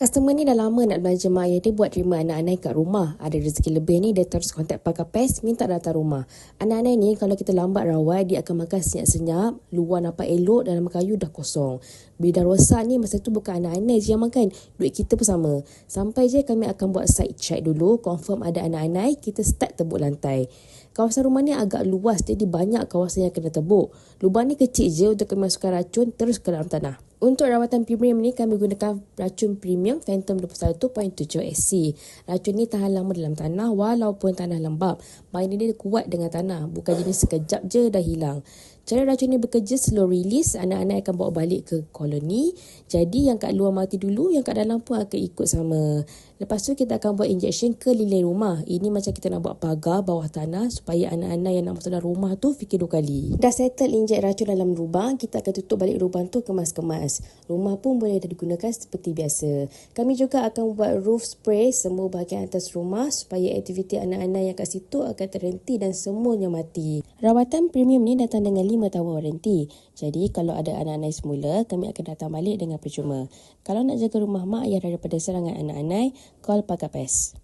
Customer ni dah lama nak belanja mak ayah dia buat terima anak-anak kat rumah. Ada rezeki lebih ni, dia terus kontak pakar PES, minta datang rumah. Anak-anak ni kalau kita lambat rawat, dia akan makan senyap-senyap, luar nampak elok, dalam kayu dah kosong. Bila dah rosak ni, masa tu bukan anak-anak je yang makan, duit kita pun sama. Sampai je kami akan buat site check dulu, confirm ada anak-anak, kita start tebuk lantai. Kawasan rumah ni agak luas, jadi banyak kawasan yang kena tebuk. Lubang ni kecil je untuk kami masukkan racun terus ke dalam tanah. Untuk rawatan premium ni, kami gunakan racun premium Phantom 21.7 SC. Racun ni tahan lama dalam tanah walaupun tanah lembab. Main dia kuat dengan tanah, bukan jenis sekejap je dah hilang. Cara racun ni bekerja slow release, anak-anak akan bawa balik ke koloni. Jadi yang kat luar mati dulu, yang kat dalam pun akan ikut sama. Lepas tu kita akan buat injection ke liling rumah. Ini macam kita nak buat pagar bawah tanah supaya anak-anak yang nak masuk dalam rumah tu fikir 2 kali. Dah settle injek racun dalam lubang, kita akan tutup balik lubang tu, kemas-kemas. Rumah pun boleh digunakan seperti biasa. Kami juga akan buat roof spray semua bahagian atas rumah supaya aktiviti anak-anak yang kat situ akan terhenti dan semuanya mati. Rawatan premium ni datang dengan 5 tahun waranti. Jadi kalau ada anak-anak semula, kami akan datang balik dengan percuma. Kalau nak jaga rumah mak ayah daripada serangan anak-anak, call pakar PES.